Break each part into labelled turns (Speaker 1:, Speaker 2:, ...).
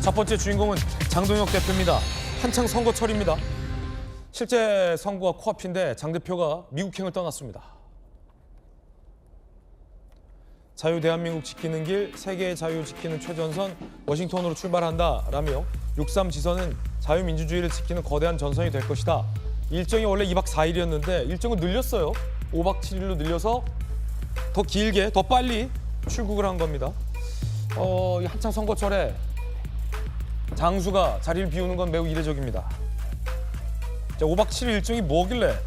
Speaker 1: 첫 번째 주인공은 장동혁 대표입니다. 한창 선거철입니다. 실제 선거가 코앞인데 장 대표가 미국행을 떠났습니다. 자유 대한민국 지키는 길, 세계의 자유 지키는 최전선, 워싱턴으로 출발한다라며 6.3 지선은 자유민주주의를 지키는 거대한 전선이 될 것이다. 일정이 원래 2박 4일이었는데 일정을 늘렸어요. 5박 7일로 늘려서 더 길게, 더 빨리 출국을 한 겁니다. 한창 선거철에 장수가 자리를 비우는 건 매우 이례적입니다. 자, 5박 7일 일정이 뭐길래?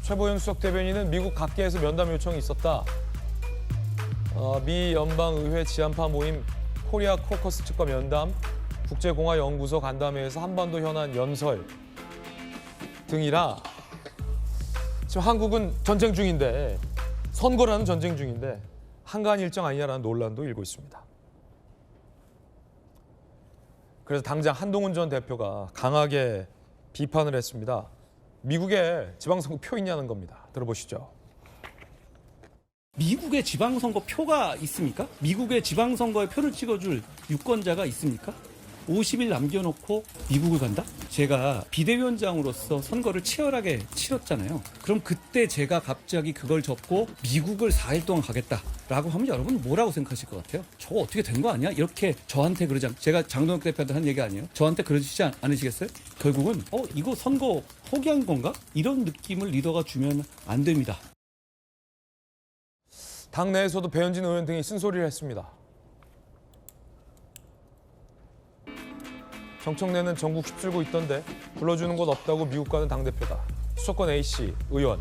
Speaker 1: 최보영 수석 대변인은 미국 각계에서 면담 요청이 있었다. 미 연방의회 지한파 모임 코리아 코커스 측과 면담, 국제공화연구소 간담회에서 한반도 현안 연설 등이라 지금 한국은 전쟁 중인데 선거라는 전쟁 중인데 한가한 일정 아니냐라는 논란도 일고 있습니다. 그래서 당장 한동훈 전 대표가 강하게 비판을 했습니다. 미국에 지방선거 표 있냐는 겁니다. 들어보시죠.
Speaker 2: 미국의 지방선거 표가 있습니까? 미국의 지방선거에 표를 찍어줄 유권자가 있습니까? 50일 남겨놓고 미국을 간다? 제가 비대위원장으로서 선거를 치열하게 치렀잖아요. 그럼 그때 제가 갑자기 그걸 접고 미국을 4일 동안 가겠다라고 하면 여러분 뭐라고 생각하실 것 같아요? 저거 어떻게 된 거 아니야? 이렇게 저한테 그러지 않... 제가 장동혁 대표한테 한 얘기 아니에요? 저한테 그러시지 않으시겠어요? 결국은 이거 선거 포기한 건가? 이런 느낌을 리더가 주면 안 됩니다.
Speaker 1: 당내에서도 배현진 의원 등이 쓴소리를 했습니다. 정청래는 전국 휩쓸고 있던데 불러주는 곳 없다고 미국 가는 당대표다. 수도권 A씨 의원,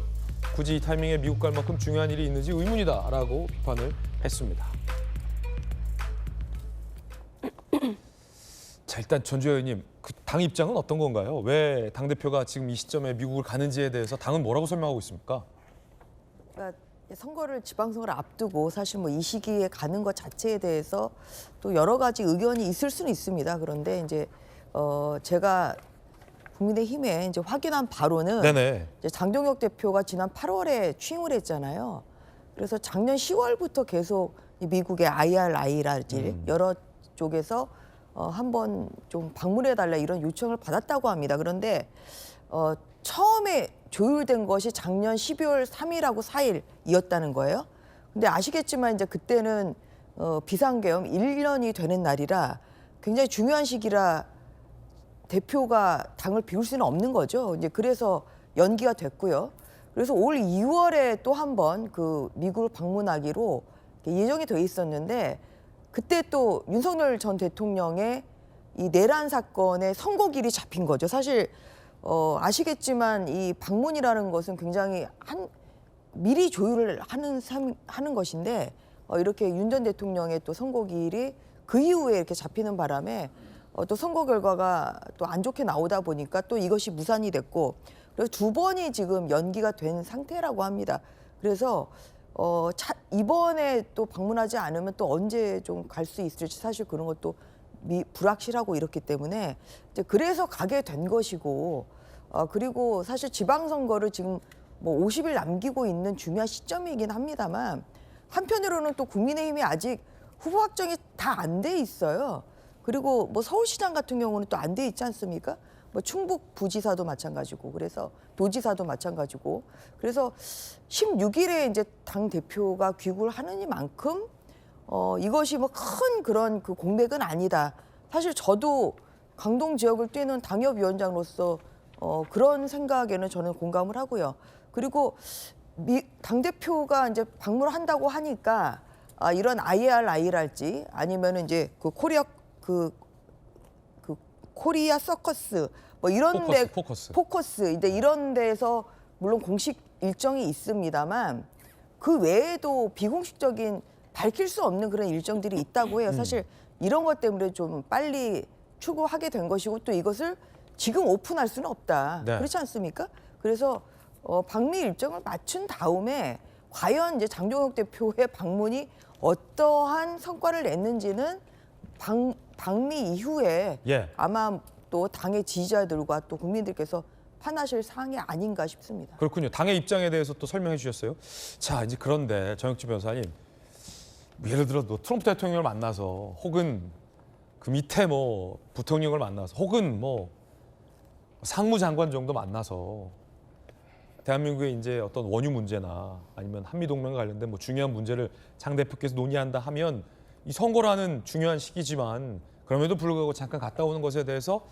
Speaker 1: 굳이 이 타이밍에 미국 갈 만큼 중요한 일이 있는지 의문이다라고 비판을 했습니다. 자, 일단 전주 의원님, 그 당 입장은 어떤 건가요? 왜 당대표가 지금 이 시점에 미국을 가는지에 대해서 당은 뭐라고 설명하고 있습니까?
Speaker 3: 그러니까 선거를 지방선거를 앞두고 사실 뭐 이 시기에 가는 것 자체에 대해서 또 여러 가지 의견이 있을 수는 있습니다. 그런데 이제 제가 국민의힘에 이제 확인한 바로는
Speaker 1: 네네.
Speaker 3: 이제 장동혁 대표가 지난 8월에 취임을 했잖아요. 그래서 작년 10월부터 계속 이 미국의 IRI라든지 여러 쪽에서 한번 좀 방문해달라 이런 요청을 받았다고 합니다. 그런데 처음에 조율된 것이 작년 12월 3일하고 4일이었다는 거예요. 근데 아시겠지만 이제 그때는 비상계엄 1년이 되는 날이라 굉장히 중요한 시기라 대표가 당을 비울 수는 없는 거죠. 이제 그래서 연기가 됐고요. 그래서 올 2월에 또 한 번 그 미국을 방문하기로 예정이 돼 있었는데 그때 또 윤석열 전 대통령의 이 내란 사건의 선고길이 잡힌 거죠. 사실 아시겠지만 이 방문이라는 것은 굉장히 미리 조율을 하는 것인데 이렇게 윤 전 대통령의 또 선고길이 그 이후에 이렇게 잡히는 바람에 또 선거 결과가 또 안 좋게 나오다 보니까 또 이것이 무산이 됐고 그래서 두 번이 지금 연기가 된 상태라고 합니다. 그래서 이번에 또 방문하지 않으면 또 언제 좀 갈 수 있을지 사실 그런 것도 불확실하고 이렇기 때문에 이제 그래서 가게 된 것이고 그리고 사실 지방선거를 지금 뭐 50일 남기고 있는 중요한 시점이긴 합니다만 한편으로는 또 국민의힘이 아직 후보 확정이 다 안 돼 있어요. 그리고 뭐 서울시장 같은 경우는 또 안 돼 있지 않습니까? 뭐 충북 부지사도 마찬가지고 그래서 도지사도 마찬가지고 그래서 16일에 이제 당 대표가 귀국을 하느니만큼 이것이 뭐 큰 그런 그 공백은 아니다. 사실 저도 강동 지역을 뛰는 당협위원장으로서 그런 생각에는 저는 공감을 하고요. 그리고 당 대표가 이제 방문을 한다고 하니까 이런 IRI랄지 아니면은 이제 그 코리아 서커스 뭐 이런 포커스 이제 이런 데서 물론 공식 일정이 있습니다만 그 외에도 비공식적인 밝힐 수 없는 그런 일정들이 있다고 해요. 사실 이런 것 때문에 좀 빨리 추구하게 된 것이고 또 이것을 지금 오픈할 수는 없다.
Speaker 1: 네.
Speaker 3: 그렇지 않습니까? 그래서 방미 일정을 맞춘 다음에 과연 이제 장동혁 대표의 방문이 어떠한 성과를 냈는지는 방미 이후에 아마 또 당의 지지자들과 또 국민들께서 판하실 사항이 아닌가 싶습니다.
Speaker 1: 그렇군요. 당의 입장에 대해서 또 설명해 주셨어요. 자, 이제 그런데 정혁진 변호사님, 예를 들어 뭐 트럼프 대통령을 만나서 혹은 그 밑에 뭐 부통령을 만나서 혹은 뭐 상무장관 정도 만나서 대한민국의 이제 어떤 원유 문제나 아니면 한미 동맹과 관련된 뭐 중요한 문제를 장 대표께서 논의한다 하면 이 선거라는 중요한 시기지만 그럼에도 불구하고 잠깐 갔다 오는 것에 대해서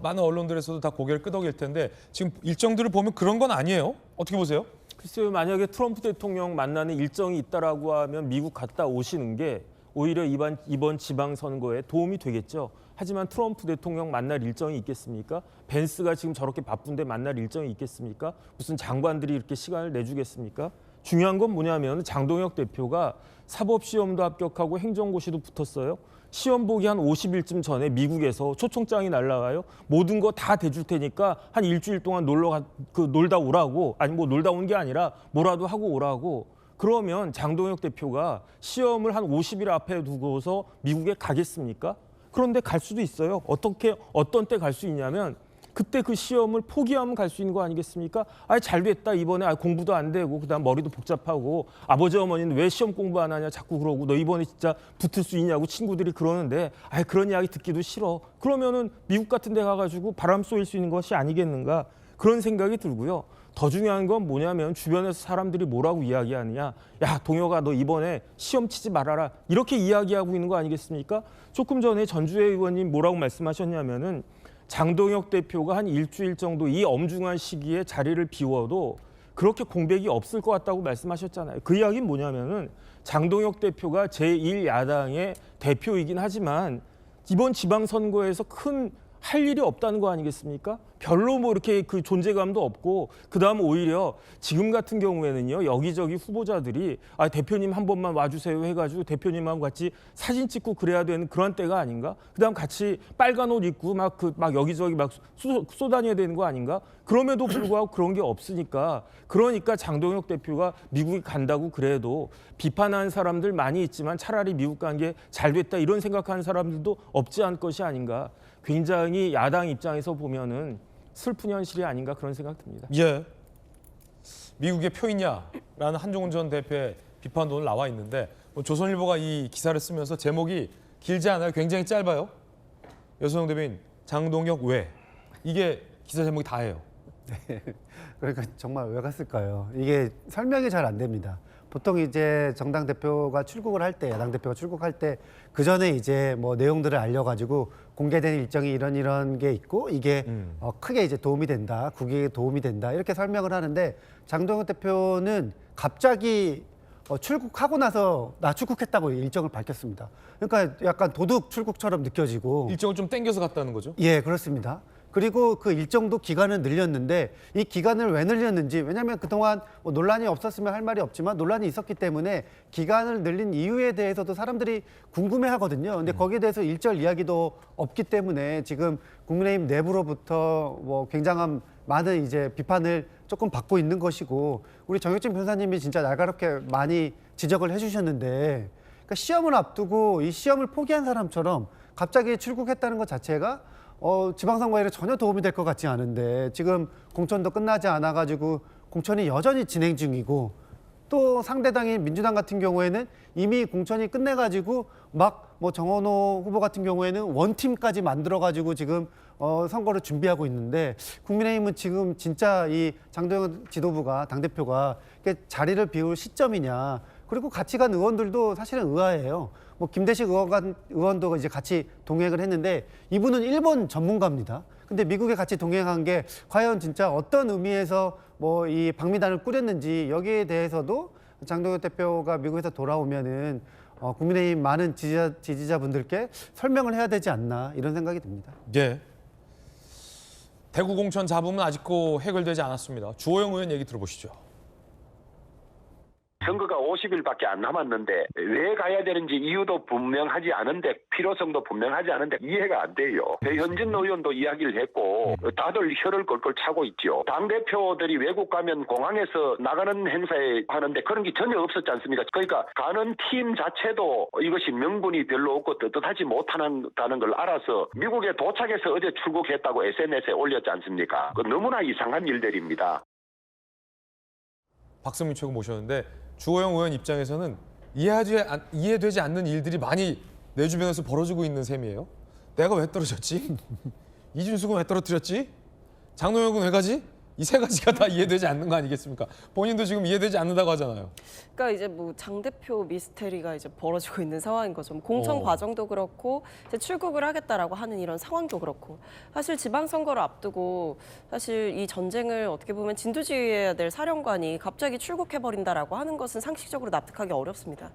Speaker 1: 많은 언론들에서도 다 고개를 끄덕일 텐데 지금 일정들을 보면 그런 건 아니에요. 어떻게 보세요?
Speaker 4: 글쎄요, 만약에 트럼프 대통령 만나는 일정이 있다라고 하면 미국 갔다 오시는 게 오히려 이번 지방선거에 도움이 되겠죠. 하지만 트럼프 대통령 만날 일정이 있겠습니까? 벤스가 지금 저렇게 바쁜데 만날 일정이 있겠습니까? 무슨 장관들이 이렇게 시간을 내주겠습니까? 중요한 건 뭐냐면 장동혁 대표가 사법시험도 합격하고 행정고시도 붙었어요. 시험 보기 한 50일쯤 전에 미국에서 초청장이 날라와요. 모든 거 다 대줄 테니까 한 일주일 동안 놀다 오라고. 아니 뭐 놀다 온 게 아니라 뭐라도 하고 오라고. 그러면 장동혁 대표가 시험을 한 50일 앞에 두고서 미국에 가겠습니까? 그런데 갈 수도 있어요. 어떤 때 갈 수 있냐면 그때 그 시험을 포기하면 갈 수 있는 거 아니겠습니까? 잘 됐다 이번에 공부도 안 되고 그다음 머리도 복잡하고 아버지 어머니는 왜 시험 공부 안 하냐 자꾸 그러고 너 이번에 진짜 붙을 수 있냐고 친구들이 그러는데 그런 이야기 듣기도 싫어. 그러면은 미국 같은 데 가가지고 바람 쏘일 수 있는 것이 아니겠는가 그런 생각이 들고요. 더 중요한 건 뭐냐면 주변에서 사람들이 뭐라고 이야기하느냐. 야 동혁아 너 이번에 시험 치지 말아라. 이렇게 이야기하고 있는 거 아니겠습니까? 조금 전에 전주혜 의원님 뭐라고 말씀하셨냐면은 장동혁 대표가 한 일주일 정도 이 엄중한 시기에 자리를 비워도 그렇게 공백이 없을 것 같다고 말씀하셨잖아요. 그 이야기는 뭐냐면은 장동혁 대표가 제1야당의 대표이긴 하지만 이번 지방선거에서 큰 할 일이 없다는 거 아니겠습니까? 별로 뭐 이렇게 그 존재감도 없고 그다음 오히려 지금 같은 경우에는요 여기저기 후보자들이 대표님 한 번만 와주세요 해가지고 대표님하고 같이 사진 찍고 그래야 되는 그런 때가 아닌가? 그다음 같이 빨간 옷 입고 막 여기저기 막 쏘다녀야 되는 거 아닌가? 그럼에도 불구하고 그런 게 없으니까 그러니까 장동혁 대표가 미국에 간다고 그래도 비판하는 사람들 많이 있지만 차라리 미국 간 게 잘 됐다 이런 생각하는 사람들도 없지 않을 것이 아닌가? 굉장히 야당 입장에서 보면은 슬픈 현실이 아닌가 그런 생각 듭니다.
Speaker 1: 예. 미국의 표이냐라는 한종훈 전 대표의 비판도 오늘 나와 있는데 조선일보가 이 기사를 쓰면서 제목이 길지 않아요. 굉장히 짧아요. 여수영 대변인 장동혁 왜? 이게 기사 제목이 다예요.
Speaker 5: 그러니까 정말 왜 갔을까요? 이게 설명이 잘 안 됩니다. 보통 이제 정당 대표가 출국을 할 때, 야당 대표가 출국할 때 그 전에 이제 뭐 내용들을 알려가지고 공개된 일정이 이런 게 있고 이게 크게 이제 도움이 된다, 국익에 도움이 된다 이렇게 설명을 하는데 장동혁 대표는 갑자기 출국하고 나서 나 출국했다고 일정을 밝혔습니다. 그러니까 약간 도둑 출국처럼 느껴지고
Speaker 1: 일정을 좀 땡겨서 갔다는 거죠?
Speaker 5: 예, 그렇습니다. 그리고 그 일정도 기간을 늘렸는데 이 기간을 왜 늘렸는지 왜냐하면 그동안 뭐 논란이 없었으면 할 말이 없지만 논란이 있었기 때문에 기간을 늘린 이유에 대해서도 사람들이 궁금해하거든요. 근데 거기에 대해서 일절 이야기도 없기 때문에 지금 국민의힘 내부로부터 뭐 굉장한 많은 이제 비판을 조금 받고 있는 것이고 우리 정혁진 변호사님이 진짜 날카롭게 많이 지적을 해주셨는데 그러니까 시험을 앞두고 이 시험을 포기한 사람처럼 갑자기 출국했다는 것 자체가 지방선거에 전혀 도움이 될 것 같지 않은데 지금 공천도 끝나지 않아가지고 공천이 여전히 진행 중이고 또 상대당인 민주당 같은 경우에는 이미 공천이 끝내가지고 막 뭐 정원호 후보 같은 경우에는 원팀까지 만들어가지고 지금 선거를 준비하고 있는데 국민의힘은 지금 진짜 이 장동혁 지도부가 당대표가 자리를 비울 시점이냐 그리고 같이 간 의원들도 사실은 의아해요. 뭐 김대식 의원도 이제 같이 동행을 했는데 이분은 일본 전문가입니다. 근데 미국에 같이 동행한 게 과연 진짜 어떤 의미에서 뭐 이 방미단을 꾸렸는지 여기에 대해서도 장동혁 대표가 미국에서 돌아오면은 국민의힘 많은 지지자분들께 설명을 해야 되지 않나 이런 생각이 듭니다.
Speaker 1: 예. 대구 공천 잡음은 아직도 해결되지 않았습니다. 주호영 의원 얘기 들어보시죠.
Speaker 6: 선거가 50일밖에 안 남았는데 왜 가야 되는지 이유도 분명하지 않은데 필요성도 분명하지 않은데 이해가 안 돼요. 배현진 의원도 이야기를 했고 다들 혀를 꼴꼴 차고 있죠. 당대표들이 외국 가면 공항에서 나가는 행사에 하는데 그런 게 전혀 없었지 않습니까? 그러니까 가는 팀 자체도 이것이 명분이 별로 없고 떳떳하지 못한다는 걸 알아서 미국에 도착해서 어제 출국했다고 SNS에 올렸지 않습니까? 그 너무나 이상한 일들입니다.
Speaker 1: 박성민 최고 모셨는데 주호영 의원 입장에서는 이해되지 않는 일들이 많이 내 주변에서 벌어지고 있는 셈이에요. 내가 왜 떨어졌지? 이준숙은 왜 떨어뜨렸지? 장노영은 왜 가지? 이 세 가지가 다 이해되지 않는 거 아니겠습니까? 본인도 지금 이해되지 않는다고 하잖아요.
Speaker 7: 그러니까 이제 뭐 장 대표 미스테리가 이제 벌어지고 있는 상황인 거죠. 공천 과정도 그렇고 이제 출국을 하겠다라고 하는 이런 상황도 그렇고 사실 지방선거를 앞두고 사실 이 전쟁을 어떻게 보면 진두지휘해야 될 사령관이 갑자기 출국해 버린다라고 하는 것은 상식적으로 납득하기 어렵습니다.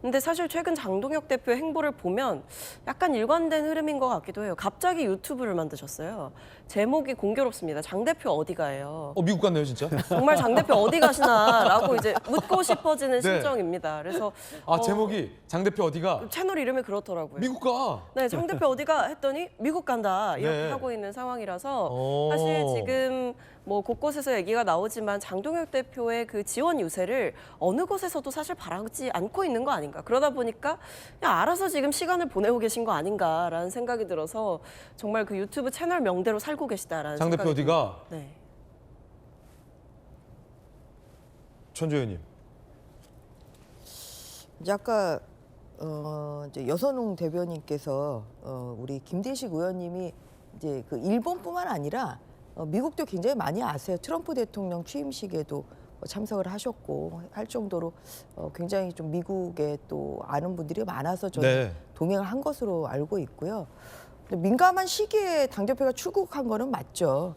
Speaker 7: 근데 사실 최근 장동혁 대표의 행보를 보면 약간 일관된 흐름인 것 같기도 해요. 갑자기 유튜브를 만드셨어요. 제목이 공교롭습니다. 장 대표 어디 가요?
Speaker 1: 미국 갔네요, 진짜.
Speaker 7: 정말 장 대표 어디 가시나라고 이제 묻고 싶어지는
Speaker 1: 네.
Speaker 7: 심정입니다. 그래서
Speaker 1: 제목이 장 대표 어디가?
Speaker 7: 채널 이름이 그렇더라고요.
Speaker 1: 미국 가.
Speaker 7: 네, 장 대표 어디가 했더니 미국 간다 이렇게
Speaker 1: 네.
Speaker 7: 하고 있는 상황이라서 사실 지금 뭐 곳곳에서 얘기가 나오지만 장동혁 대표의 그 지원 유세를 어느 곳에서도 사실 바라지 않고 있는 거 아닌가. 그러다 보니까 그냥 알아서 지금 시간을 보내고 계신 거 아닌가라는 생각이 들어서 정말 그 유튜브 채널 명대로 살고 계시다라는
Speaker 1: 장 대표
Speaker 7: 생각이
Speaker 1: 어디가?
Speaker 7: 듭니다. 네.
Speaker 1: 천조 의원님.
Speaker 3: 이제 아까 이제 여선웅 대변인께서 우리 김대식 의원님이 이제 그 일본뿐만 아니라 미국도 굉장히 많이 아세요. 트럼프 대통령 취임식에도 참석을 하셨고 할 정도로 굉장히 좀 미국에 또 아는 분들이 많아서 저는
Speaker 1: 네.
Speaker 3: 동행을 한 것으로 알고 있고요. 근데 민감한 시기에 당대표가 출국한 거는 맞죠.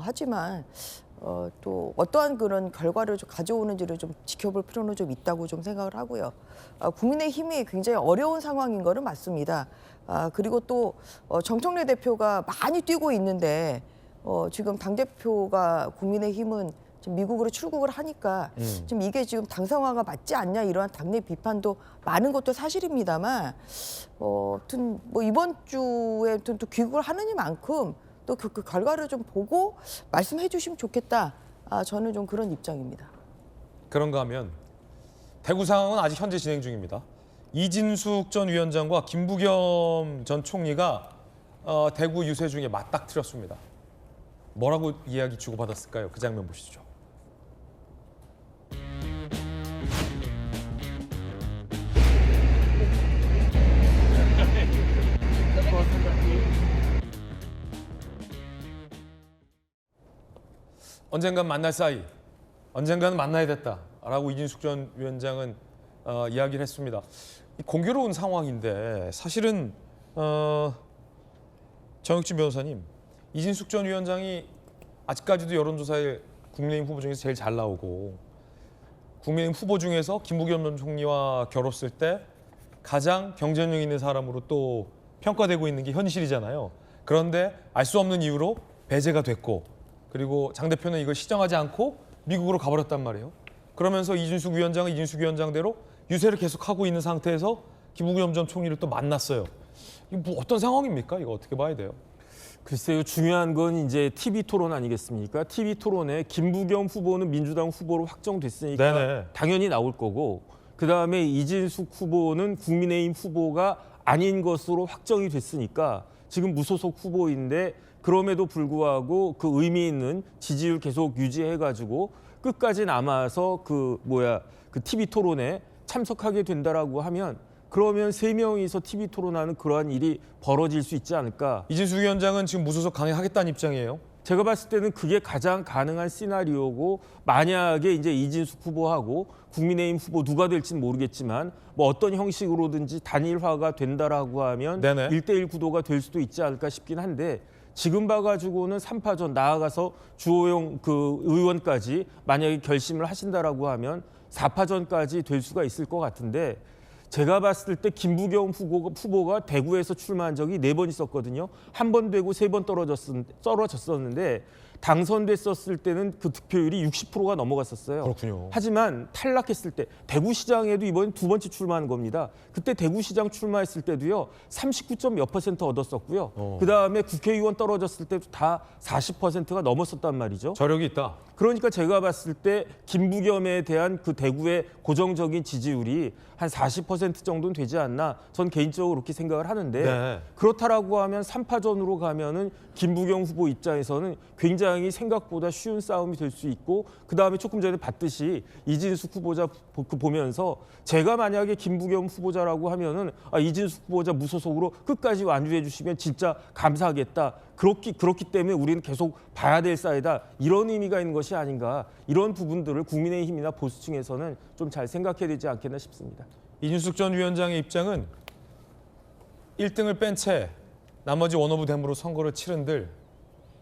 Speaker 3: 하지만 또 어떠한 그런 결과를 좀 가져오는지를 좀 지켜볼 필요는 좀 있다고 좀 생각을 하고요. 국민의힘이 굉장히 어려운 상황인 거는 맞습니다. 그리고 또 정청래 대표가 많이 뛰고 있는데 지금 당대표가 국민의힘은 지금 미국으로 출국을 하니까 지금 이게 지금 당상화가 맞지 않냐 이러한 당내 비판도 많은 것도 사실입니다만 아무튼 뭐 이번 주에 또 귀국을 하느니만큼 또 그 결과를 좀 보고 말씀해 주시면 좋겠다. 저는 좀 그런 입장입니다.
Speaker 1: 그런가 하면 대구 상황은 아직 현재 진행 중입니다. 이진숙 전 위원장과 김부겸 전 총리가 대구 유세 중에 맞닥뜨렸습니다. 뭐라고 이야기 주고받았을까요? 그 장면 보시죠. 언젠간 만날 사이, 언젠가는 만나야 됐다라고 이진숙 전 위원장은 이야기를 했습니다. 공교로운 상황인데 사실은 정혁진 변호사님, 이진숙 전 위원장이 아직까지도 여론조사에 국민의힘 후보 중에서 제일 잘 나오고 국민의힘 후보 중에서 김부겸 전 총리와 겨뤘을 때 가장 경쟁력 있는 사람으로 또 평가되고 있는 게 현실이잖아요. 그런데 알 수 없는 이유로 배제가 됐고 그리고 장 대표는 이걸 시정하지 않고 미국으로 가버렸단 말이에요. 그러면서 이준숙 위원장은 이준숙 위원장대로 유세를 계속하고 있는 상태에서 김부겸 전 총리를 또 만났어요. 이거 뭐 어떤 상황입니까? 이거 어떻게 봐야 돼요?
Speaker 4: 글쎄요, 중요한 건 이제 TV 토론 아니겠습니까? TV 토론에 김부겸 후보는 민주당 후보로 확정됐으니까
Speaker 1: 네네.
Speaker 4: 당연히 나올 거고, 그 다음에 이진숙 후보는 국민의힘 후보가 아닌 것으로 확정이 됐으니까 지금 무소속 후보인데 그럼에도 불구하고 그 의미 있는 지지율 계속 유지해가지고 끝까지 남아서 그 TV 토론에 참석하게 된다라고 하면 그러면 3명이서 TV 토론하는 그러한 일이 벌어질 수 있지 않을까.
Speaker 1: 이진숙 위원장은 지금 무소속 강행하겠다는 입장이에요.
Speaker 4: 제가 봤을 때는 그게 가장 가능한 시나리오고, 만약에 이제 이진숙 후보하고 국민의힘 후보 누가 될지는 모르겠지만 뭐 어떤 형식으로든지 단일화가 된다라고 하면
Speaker 1: 네네.
Speaker 4: 1대1 구도가 될 수도 있지 않을까 싶긴 한데, 지금 봐가지고는 3파전 나아가서 주호영 그 의원까지 만약에 결심을 하신다라고 하면 4파전까지 될 수가 있을 것 같은데, 제가 봤을 때 김부겸 후보가 대구에서 출마한 적이 4번 있었거든요. 1번 되고 3번 떨어졌었는데 당선됐었을 때는 그 득표율이 60%가 넘어갔었어요.
Speaker 1: 그렇군요.
Speaker 4: 하지만 탈락했을 때 대구시장에도 이번 두 번째 출마한 겁니다. 그때 대구시장 출마했을 때도요 39몇 % 얻었었고요. 그 다음에 국회의원 떨어졌을 때도 다 40%가 넘었었단 말이죠.
Speaker 1: 저력이 있다.
Speaker 4: 그러니까 제가 봤을 때 김부겸에 대한 그 대구의 고정적인 지지율이 한 40% 정도는 되지 않나 전 개인적으로 그렇게 생각을 하는데
Speaker 1: 네.
Speaker 4: 그렇다라고 하면 3파전으로 가면은 김부겸 후보 입장에서는 굉장히 생각보다 쉬운 싸움이 될 수 있고 그다음에 조금 전에 봤듯이 이진숙 후보자 보면서 제가 만약에 김부겸 후보자라고 하면은 이진숙 후보자 무소속으로 끝까지 완주해 주시면 진짜 감사하겠다. 그렇기 때문에 우리는 계속 봐야 될 사이다. 이런 의미가 있는 것이 아닌가. 이런 부분들을 국민의힘이나 보수층에서는 좀 잘 생각해야 되지 않겠나 싶습니다.
Speaker 1: 이준숙 전 위원장의 입장은 1등을 뺀 채 나머지 원오브댐으로 선거를 치른들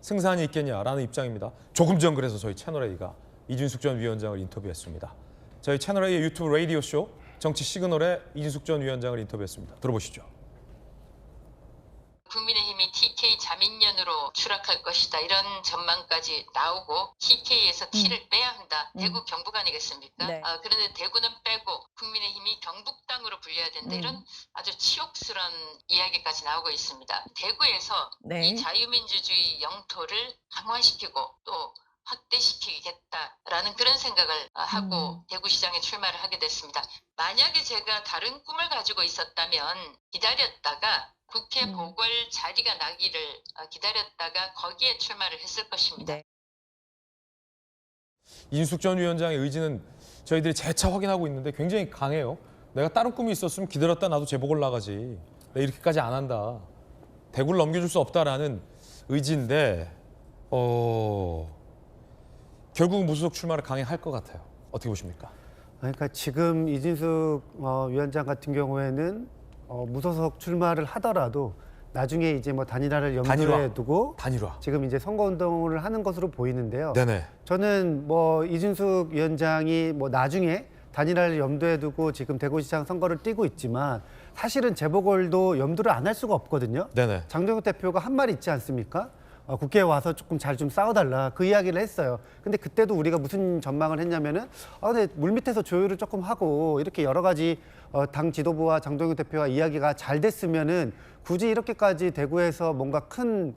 Speaker 1: 승산이 있겠냐라는 입장입니다. 조금 전 그래서 저희 채널A가 이준숙 전 위원장을 인터뷰했습니다. 저희 채널A의 유튜브 라디오쇼 정치 시그널에 이준숙 전 위원장을 인터뷰했습니다. 들어보시죠.
Speaker 8: 국민의힘이 TK 자민련으로 추락할 것이다 이런 전망까지 나오고 TK에서 T를 빼야 한다. 대구 경북 아니겠습니까?
Speaker 7: 네.
Speaker 8: 그런데 대구는 빼고 국민의힘이 경북당으로 불려야 된다. 이런 아주 치욕스러운 이야기까지 나오고 있습니다. 대구에서
Speaker 7: 네.
Speaker 8: 이 자유민주주의 영토를 강화시키고 또 확대시키겠다라는 그런 생각을 하고 대구시장에 출마를 하게 됐습니다. 만약에 제가 다른 꿈을 가지고 있었다면 기다렸다가 국회 보궐 자리가 나기를 기다렸다가 거기에 출마를 했을 것입니다.
Speaker 7: 네.
Speaker 1: 이준숙 전 위원장의 의지는 저희들이 재차 확인하고 있는데 굉장히 강해요. 내가 다른 꿈이 있었으면 기다렸다 나도 재보궐 나가지. 내가 이렇게까지 안 한다. 대구를 넘겨줄 수 없다라는 의지인데 결국 무소속 출마를 강행할 것 같아요. 어떻게 보십니까?
Speaker 5: 그러니까 지금 이진숙 위원장 같은 경우에는 무소속 출마를 하더라도 나중에 이제 뭐 단일화를 염두에 두고
Speaker 1: 단일화.
Speaker 5: 지금 이제 선거운동을 하는 것으로 보이는데요.
Speaker 1: 네네.
Speaker 5: 저는 뭐 이준숙 위원장이 뭐 나중에 단일화를 염두에 두고 지금 대구시장 선거를 뛰고 있지만 사실은 재보궐도 염두를 안 할 수가 없거든요.
Speaker 1: 네네.
Speaker 5: 장동혁 대표가 한 말 있지 않습니까? 국회에 와서 조금 잘 좀 싸워달라 그 이야기를 했어요. 근데 그때도 우리가 무슨 전망을 했냐면은 근데 물밑에서 조율을 조금 하고 이렇게 여러 가지 당 지도부와 장동혁 대표와 이야기가 잘 됐으면은 굳이 이렇게까지 대구에서 뭔가 큰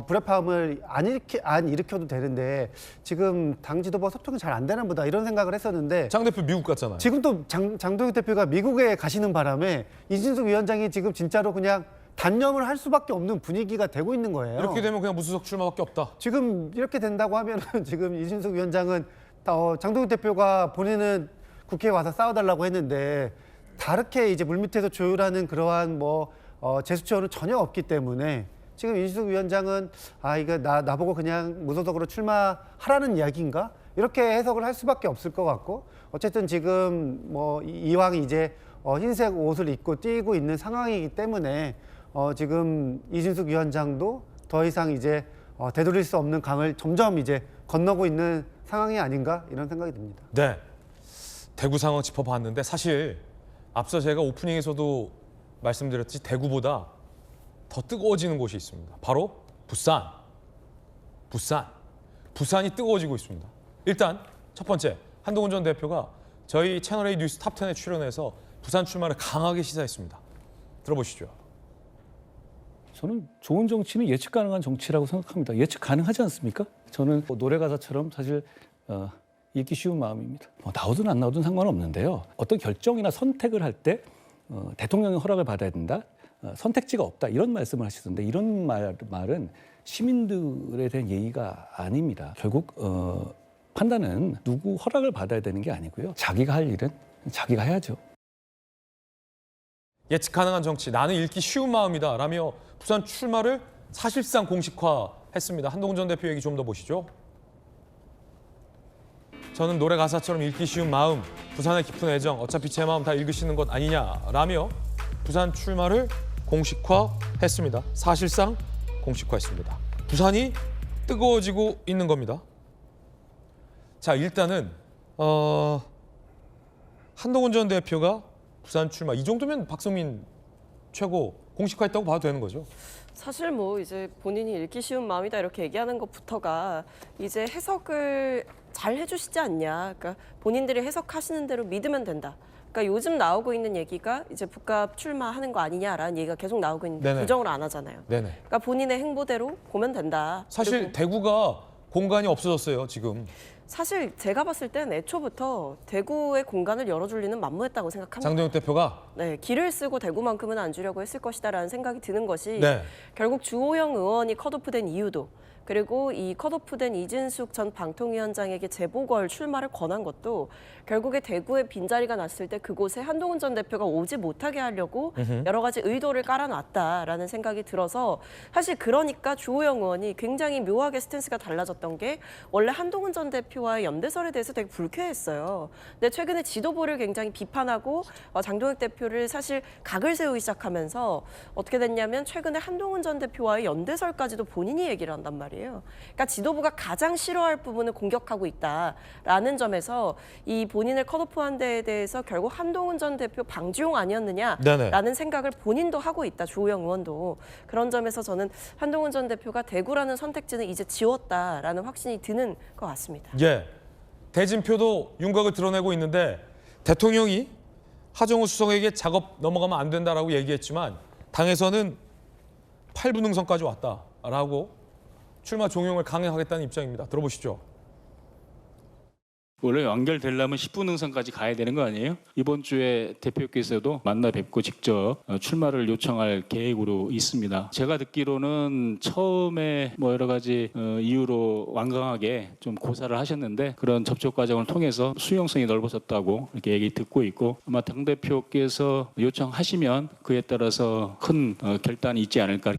Speaker 5: 불협화음을 안 일으켜도 되는데 지금 당 지도부와 소통이 잘 안 되나 보다 이런 생각을 했었는데
Speaker 1: 장 대표 미국 갔잖아요.
Speaker 5: 지금 또 장동혁 대표가 미국에 가시는 바람에 이진숙 위원장이 지금 진짜로 그냥 단념을 할 수밖에 없는 분위기가 되고 있는 거예요.
Speaker 1: 이렇게 되면 그냥 무소속 출마밖에 없다.
Speaker 5: 지금 이렇게 된다고 하면은 지금 이진숙 위원장은 장동혁 대표가 본인은 국회에 와서 싸워달라고 했는데 다르게 이제 물밑에서 조율하는 그러한 제스처는 전혀 없기 때문에 지금 이진숙 위원장은 이거 나보고 그냥 무소속으로 출마하라는 이야기인가 이렇게 해석을 할 수밖에 없을 것 같고 어쨌든 지금 이왕 이제 흰색 옷을 입고 뛰고 있는 상황이기 때문에 지금 이진숙 위원장도 더 이상 이제 되돌릴 수 없는 강을 점점 이제 건너고 있는 상황이 아닌가 이런 생각이 듭니다.
Speaker 1: 네. 대구 상황 짚어봤는데 사실 앞서 제가 오프닝에서도 말씀드렸듯이 대구보다 더 뜨거워지는 곳이 있습니다. 바로 부산. 부산이 뜨거워지고 있습니다. 일단 첫 번째 한동훈 전 대표가 저희 채널A 뉴스 탑10에 출연해서 부산 출마를 강하게 시사했습니다. 들어보시죠.
Speaker 2: 저는 좋은 정치는 예측 가능한 정치라고 생각합니다. 예측 가능하지 않습니까? 저는 노래 가사처럼 사실 읽기 쉬운 마음입니다. 나오든 안 나오든 상관없는데요. 어떤 결정이나 선택을 할 때 대통령의 허락을 받아야 된다. 선택지가 없다. 이런 말씀을 하시던데 이런 말은 시민들에 대한 예의가 아닙니다. 결국 판단은 누구 허락을 받아야 되는 게 아니고요. 자기가 할 일은 자기가 해야죠.
Speaker 1: 예측 가능한 정치, 나는 읽기 쉬운 마음이다 라며 부산 출마를 사실상 공식화했습니다. 한동훈 전 대표 얘기 좀 더 보시죠. 저는 노래 가사처럼 읽기 쉬운 마음, 부산의 깊은 애정, 어차피 제 마음 다 읽으시는 것 아니냐라며 부산 출마를 공식화했습니다. 사실상 공식화했습니다. 부산이 뜨거워지고 있는 겁니다. 자, 일단은 한동훈 전 대표가 부산 출마 이 정도면 박성민 최고 공식화했다고 봐도 되는 거죠.
Speaker 7: 사실 뭐 이제 본인이 읽기 쉬운 마음이다 이렇게 얘기하는 것부터가 이제 해석을 잘 해주시지 않냐. 그러니까 본인들이 해석하시는 대로 믿으면 된다. 그러니까 요즘 나오고 있는 얘기가 이제 북갑 출마하는 거 아니냐라는 얘기가 계속 나오고 있는데
Speaker 1: 네네.
Speaker 7: 부정을 안 하잖아요.
Speaker 1: 네네.
Speaker 7: 그러니까 본인의 행보대로 보면 된다.
Speaker 1: 사실
Speaker 7: 그리고
Speaker 1: 대구가 공간이 없어졌어요, 지금.
Speaker 7: 사실 제가 봤을 땐 애초부터 대구의 공간을 열어줄 리는 만무했다고 생각합니다.
Speaker 1: 장동혁 대표가
Speaker 7: 네, 길을 쓰고 대구만큼은 안 주려고 했을 것이다라는 생각이 드는 것이
Speaker 1: 네.
Speaker 7: 결국 주호영 의원이 컷오프된 이유도 그리고 이 컷오프된 이진숙 전 방통위원장에게 재보궐 출마를 권한 것도 결국에 대구에 빈자리가 났을 때 그곳에 한동훈 전 대표가 오지 못하게 하려고 여러 가지 의도를 깔아놨다라는 생각이 들어서 사실 그러니까 주호영 의원이 굉장히 묘하게 스탠스가 달라졌던 게 원래 한동훈 전 대표와의 연대설에 대해서 되게 불쾌했어요. 근데 최근에 지도부를 굉장히 비판하고 장동혁 대표를 사실 각을 세우기 시작하면서 어떻게 됐냐면 최근에 한동훈 전 대표와의 연대설까지도 본인이 얘기를 한단 말이에요. 그러니까 지도부가 가장 싫어할 부분을 공격하고 있다라는 점에서 이 본인을 컷오프한 데에 대해서 결국 한동훈 전 대표 방지용 아니었느냐라는
Speaker 1: 네네.
Speaker 7: 생각을 본인도 하고 있다. 주호영 의원도. 그런 점에서 저는 한동훈 전 대표가 대구라는 선택지는 이제 지웠다라는 확신이 드는 것 같습니다.
Speaker 1: 예, 대진표도 윤곽을 드러내고 있는데 대통령이 하정우 수석에게 작업 넘어가면 안 된다라고 얘기했지만 당에서는 8분 능선까지 왔다라고 출마 종용을 강행하겠다는 입장입니다. 들어보시죠.
Speaker 9: 원래 완결되려면 10분 능선까지 가야 되는 거 아니에요? 이번 주에 대표께서도 만나 뵙고 직접 출마를 요청할 계획으로 있습니다. 제가 듣기로는 처음에 뭐 여러 가지 이유로 완강하게 좀 고사를 하셨는데 그런 접촉 과정을 통해서 수용성이 넓어졌다고 이렇게 얘기 듣고 있고 아마 당대표께서 요청하시면 그에 따라서 큰 결단이 있지 않을까.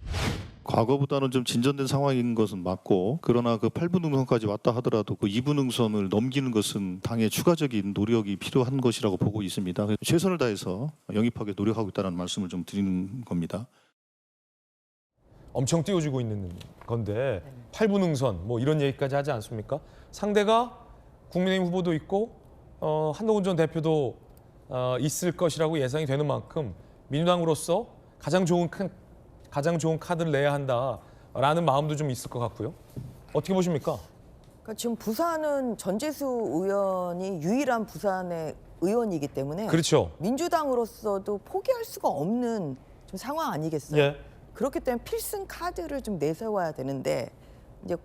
Speaker 10: 과거보다는 좀 진전된 상황인 것은 맞고 그러나 그 8분 능선까지 왔다 하더라도 그 2분 능선을 넘기는 것은 당의 추가적인 노력이 필요한 것이라고 보고 있습니다. 최선을 다해서 영입하게 노력하고 있다는 말씀을 좀 드리는 겁니다.
Speaker 1: 엄청 띄워주고 있는 건데 8분 능선 뭐 이런 얘기까지 하지 않습니까? 상대가 국민의힘 후보도 있고 한동훈 전 대표도 있을 것이라고 예상이 되는 만큼 민주당으로서 가장 좋은 카드를 내야 한다라는 마음도 좀 있을 것 같고요. 어떻게 보십니까?
Speaker 3: 그러니까 지금 부산은 전재수 의원이 유일한 부산의 의원이기 때문에
Speaker 1: 그렇죠.
Speaker 3: 민주당으로서도 포기할 수가 없는 좀 상황 아니겠어요?
Speaker 1: 예.
Speaker 3: 그렇기 때문에 필승 카드를 좀 내세워야 되는데 이제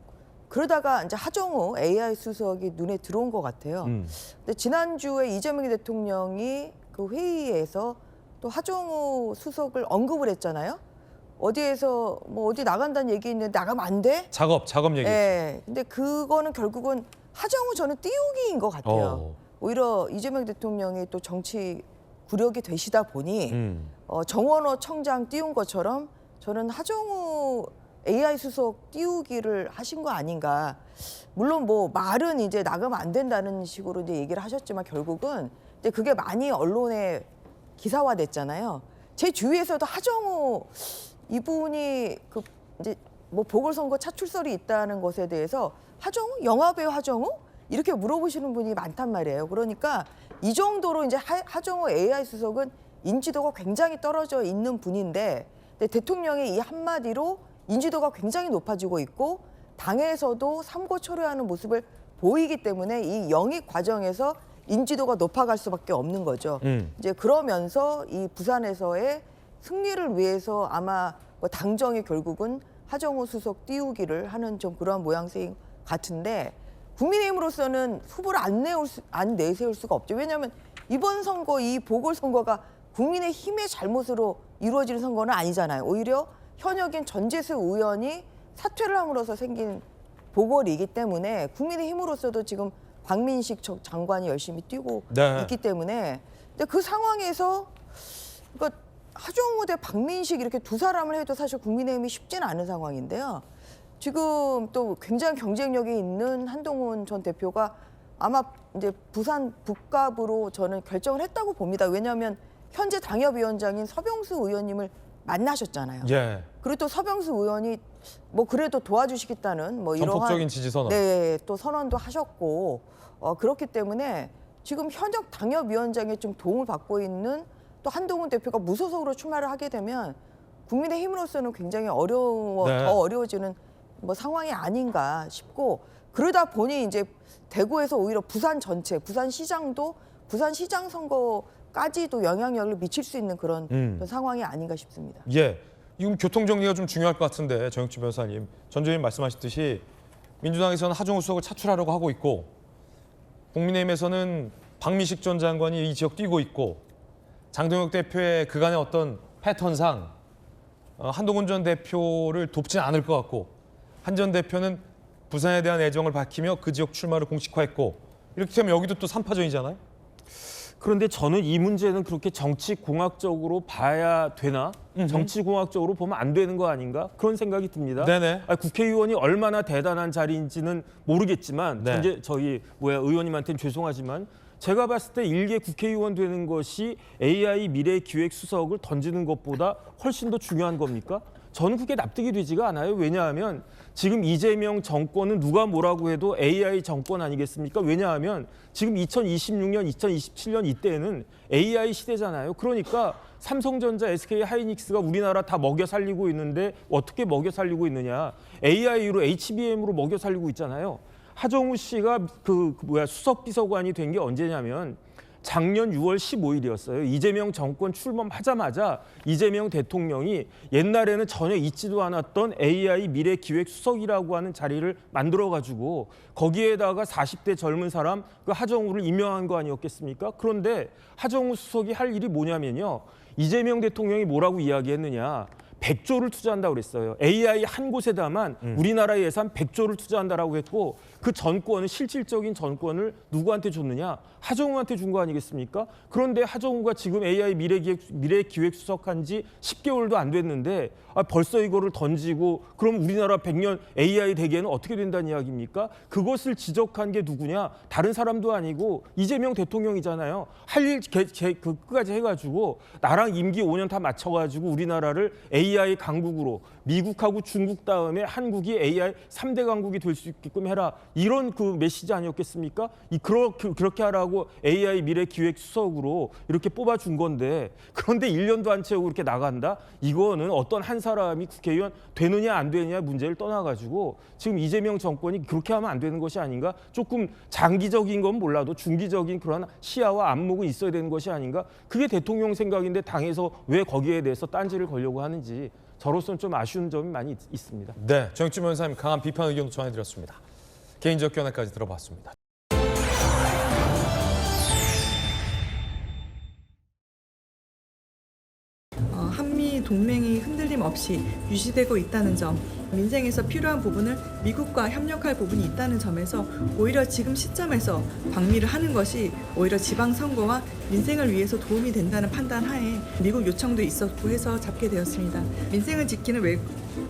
Speaker 3: 그러다가 이제 하정우 AI 수석이 눈에 들어온 것 같아요. 근데 지난주에 이재명 대통령이 그 회의에서 또 하정우 수석을 언급을 했잖아요. 어디에서 뭐 어디 나간다는 얘기 있는데 나가면 안 돼?
Speaker 1: 작업 얘기.
Speaker 3: 예. 근데 그거는 결국은 하정우 저는 띄우기인 것 같아요. 오히려 이재명 대통령이 또 정치 구력이 되시다 보니 정원호 청장 띄운 것처럼 저는 하정우 AI 수석 띄우기를 하신 거 아닌가. 물론 뭐 말은 이제 나가면 안 된다는 식으로 이제 얘기를 하셨지만 결국은 이제 그게 많이 언론에 기사화됐잖아요. 제 주위에서도 하정우 이분이 그 이제 뭐 보궐선거 차출설이 있다는 것에 대해서 하정우? 영화배우 하정우? 이렇게 물어보시는 분이 많단 말이에요. 그러니까 이 정도로 이제 하정우 AI 수석은 인지도가 굉장히 떨어져 있는 분인데 대통령의 이 한마디로 인지도가 굉장히 높아지고 있고 당에서도 삼고초려하는 모습을 보이기 때문에 이 영입 과정에서 인지도가 높아갈 수밖에 없는 거죠. 이제 그러면서 이 부산에서의 승리를 위해서 아마 뭐 당정이 결국은 하정우 수석 띄우기를 하는 좀 그러한 모양새인 같은데 국민의힘으로서는 후보를 안 내세울 수가 없죠. 왜냐하면 이번 선거 이 보궐선거가 국민의힘의 잘못으로 이루어지는 선거는 아니잖아요. 오히려 현역인 전재수 의원이 사퇴를 함으로써 생긴 보궐이기 때문에 국민의힘으로서도 지금 박민식 장관이 열심히 뛰고 있기 때문에 근데 그 상황에서 그러니까 하정우 대 박민식 이렇게 두 사람을 해도 사실 국민의힘이 쉽지는 않은 상황인데요. 지금 또 굉장히 경쟁력이 있는 한동훈 전 대표가 아마 이제 부산 북갑으로 저는 결정을 했다고 봅니다. 왜냐하면 현재 당협위원장인 서병수 의원님을 만나셨잖아요.
Speaker 1: 예.
Speaker 3: 그리고 또 서병수 의원이 뭐 그래도 도와주시겠다는 뭐 이러한
Speaker 1: 전폭적인 지지 선언.
Speaker 3: 네, 또 선언도 하셨고 그렇기 때문에 지금 현역 당협위원장에 좀 도움을 받고 있는 또 한동훈 대표가 무소속으로 출마를 하게 되면 국민의힘으로서는 굉장히
Speaker 1: 네.
Speaker 3: 더 어려워지는 뭐 상황이 아닌가 싶고 그러다 보니 이제 대구에서 오히려 부산 전체, 부산시장도 부산시장 선거까지도 영향력을 미칠 수 있는 그런 상황이 아닌가 싶습니다.
Speaker 1: 예, 이건 교통 정리가 좀 중요할 것 같은데 정혁주 변호사님, 전 의원님 말씀하셨듯이 민주당에서는 하정우 수석을 차출하려고 하고 있고 국민의힘에서는 박미식 전 장관이 이 지역 뛰고 있고 장동혁 대표의 그간의 어떤 패턴상 한동훈 전 대표를 돕지는 않을 것 같고 한 전 대표는 부산에 대한 애정을 밝히며 그 지역 출마를 공식화했고 이렇게 되면 여기도 또 3파전이잖아요.
Speaker 4: 그런데 저는 이 문제는 그렇게 정치공학적으로 봐야 되나? 정치공학적으로 보면 안 되는 거 아닌가? 그런 생각이 듭니다.
Speaker 1: 네네.
Speaker 4: 국회의원이 얼마나 대단한 자리인지는 모르겠지만
Speaker 1: 네.
Speaker 4: 이제 저희 의원님한테는 죄송하지만 제가 봤을 때 일개 국회의원 되는 것이 AI 미래기획수석을 던지는 것보다 훨씬 더 중요한 겁니까? 저는 그게 납득이 되지가 않아요. 왜냐하면 지금 이재명 정권은 누가 뭐라고 해도 AI 정권 아니겠습니까? 왜냐하면 지금 2026년, 2027년 이때는 AI 시대잖아요. 그러니까 삼성전자, SK하이닉스가 우리나라 다 먹여 살리고 있는데 어떻게 먹여 살리고 있느냐. AI로, HBM으로 먹여 살리고 있잖아요. 하정우 씨가 수석 비서관이 된 게 언제냐면 작년 6월 15일이었어요. 이재명 정권 출범하자마자 이재명 대통령이 옛날에는 전혀 있지도 않았던 AI 미래기획수석이라고 하는 자리를 만들어가지고 거기에다가 40대 젊은 사람 그 하정우를 임명한 거 아니었겠습니까? 그런데 하정우 수석이 할 일이 뭐냐면요. 이재명 대통령이 뭐라고 이야기했느냐. 100조를 투자한다고 그랬어요. AI 한 곳에다만 우리나라 예산 100조를 투자한다라고 했고 그 전권은 실질적인 전권을 누구한테 줬느냐? 하정우한테 준 거 아니겠습니까? 그런데 하정우가 지금 AI 미래기획수석한 지 10개월도 안 됐는데 벌써 이거를 던지고 그럼 우리나라 100년 AI 대계는 어떻게 된다는 이야기입니까? 그것을 지적한 게 누구냐? 다른 사람도 아니고 이재명 대통령이잖아요. 할 일 끝까지 해가지고 나랑 임기 5년 다 맞춰가지고 우리나라를 AI 강국으로 미국하고 중국 다음에 한국이 AI 3대 강국이 될 수 있게끔 해라. 이런 그 메시지 아니었겠습니까? 그렇게 하라고 AI 미래기획수석으로 이렇게 뽑아준 건데 그런데 1년도 안 채우고 이렇게 나간다? 이거는 어떤 한 사람이 국회의원 되느냐 안 되느냐 문제를 떠나가지고 지금 이재명 정권이 그렇게 하면 안 되는 것이 아닌가? 조금 장기적인 건 몰라도 중기적인 그런 시야와 안목은 있어야 되는 것이 아닌가? 그게 대통령 생각인데 당에서 왜 거기에 대해서 딴지를 걸려고 하는지 저로서는 좀 아쉬운 점이 많이 있습니다.
Speaker 1: 네, 정혁주 변호사님 강한 비판 의견도 전해드렸습니다. 개인적 견해까지 들어봤습니다.
Speaker 11: 한미 동맹이 흔들림 없이 유지되고 있다는 점, 민생에서 필요한 부분을 미국과 협력할 부분이 있다는 점에서 오히려 지금 시점에서 방미를 하는 것이 오히려 지방선거와 민생을 위해서 도움이 된다는 판단 하에 미국 요청도 있었고 해서 잡게 되었습니다. 민생을 지키는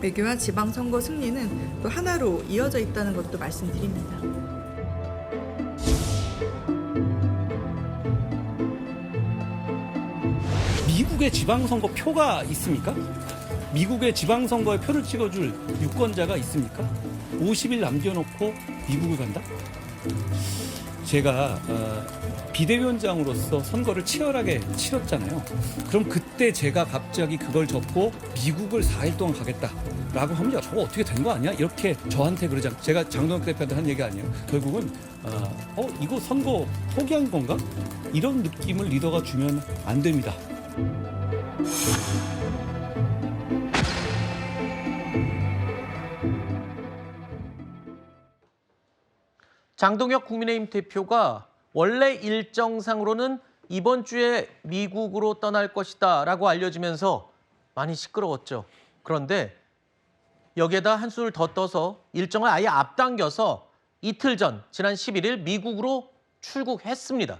Speaker 11: 외교와 지방선거 승리는 또 하나로 이어져 있다는 것도 말씀드립니다.
Speaker 2: 미국의 지방선거 표가 있습니까? 미국의 지방선거에 표를 찍어줄 유권자가 있습니까? 50일 남겨놓고 미국을 간다? 제가 비대위원장으로서 선거를 치열하게 치렀잖아요. 그럼 그때 제가 갑자기 그걸 접고 미국을 4일 동안 가겠다라고 하면 야, 저거 어떻게 된 거 아니야? 이렇게 저한테 그러지 않고 제가 장동혁 대표한테 한 얘기 아니에요. 결국은 이거 선거 포기한 건가? 이런 느낌을 리더가 주면 안 됩니다.
Speaker 12: 장동혁 국민의힘 대표가 원래 일정상으로는 이번 주에 미국으로 떠날 것이다라고 알려지면서 많이 시끄러웠죠. 그런데 여기에다 한수를 더 떠서 일정을 아예 앞당겨서 이틀 전 지난 11일 미국으로 출국했습니다.